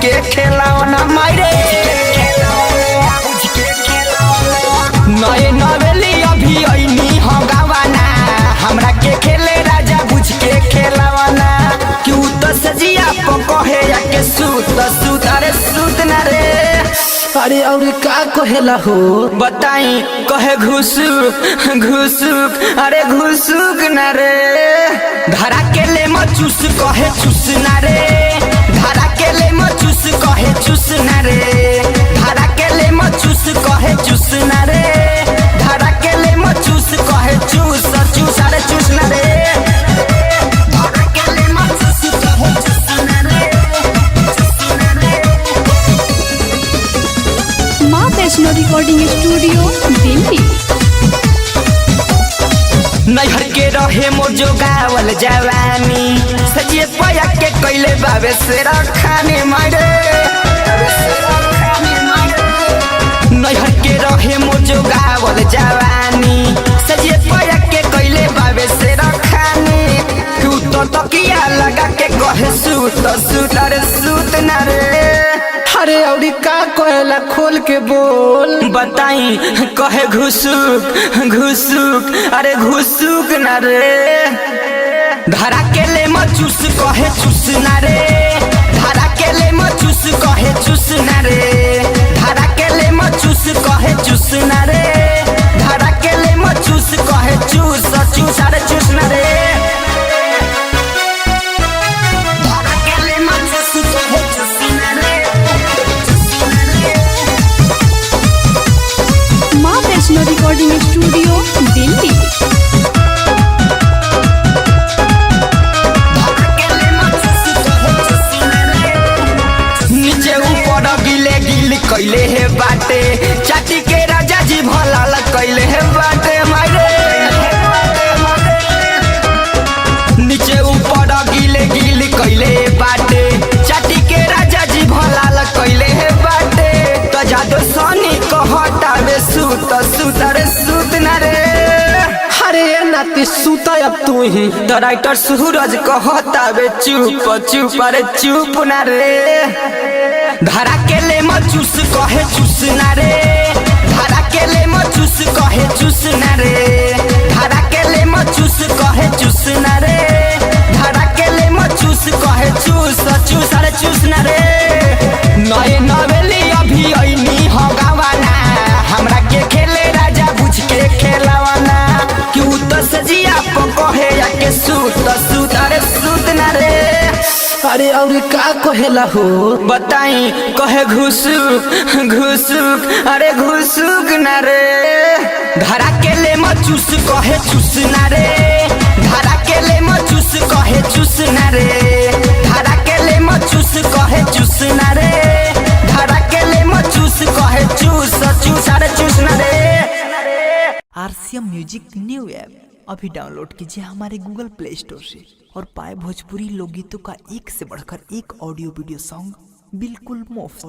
के खेलावना मारे नए नवेली अभी ऐनी हो गावाना हमरा के खेले राजा बुझ के खेलावना क्यों तो सजिया पकहे या के सूत सूत अरे सूत ना रे अरे और का कहेला हो बताई कहे घुसुक घुसुक अरे घुसुक ना रे धरा के ले मचूस कहे चूस ना रे धरा के ले मचूस कहे चूस ना रे धरा के ले मचूस कहे चूस ना रे धरा के ले मचूस कहे चूस चूस अरे चूस ना रे धरा के ले मचूस कहे चूस ना रे माँ वैष्णो रिकॉर्डिंग स्टूडियो दिल्ली। नैहर के रहे मोर जो गावल जवानी सजिए पया के कैले बाबे से रखाने मारे नैहर के रहे मोर जो गावल जवानी सजिए पया के कैले बाबे से रखाने तू तो तकिया लगा के कहे सूत सूत अरे सूत ना रे अरे और का कहेला खोल के बोल बताई कहे घुसुक घुसुक अरे घुसुक ना रे धरा के ले मचूस कहे चूस ना रे धरा के ले मचूस कहे चूस ना रे धरा के ले मचूस कहे चूस ना रे धरा के ले मचूस कहे चूस चूस अरे चूस ना रे धरा के ले मचूस कहे चूस ना रे माँ वैष्णो रिकॉर्डिंग स्टूडियो दिल्ली। नीचे ऊपर गिले गिल कैले है बाटे चाटी के राजा जी भला कैले है बाटे मारे नीचे ऊपर गिले गिल कैले बाटे चाटी के राजा जी भला कैले है बाटे तो जादो सोनी कहता वे सूत सूत रे सूत ना रे अरे नाती सूता अब तू ही तो राइटर सूरज कहता वे चुप चुप अरे चुप ना रे धरा के ले मचूस कहे चूस ना रे धरा के ले मचूस कहे चूस ना रे धरा के ले मचूस कहे चूस ना रे धरा के ले मचूस कहे चूस चूस अरे चूस ना रे नए नवेली अभी ऐनी हो गावाना हमरा के खेले राजा बुझ के खेलावाना क्यों तो सजिया पकहे या के सूत सूत अरे सूत ना रे अरे और का कहेला हो बताई कहे घुसुक घुसुक अरे घुसुक ना रे धरा के ले मचूस कहे चूस ना रे धरा के ले मचूस कहे चूस ना रे धरा के ले मचूस कहे चूस ना रे धरा के ले मचूस कहे चूस चूस अरे चूस ना रे आरसीएम म्यूजिक न्यू ऐप अभी डाउनलोड कीजिए हमारे गूगल प्ले स्टोर से और पाए भोजपुरी लोकगीतों का एक से बढ़कर एक ऑडियो वीडियो सॉन्ग बिल्कुल मुफ्त।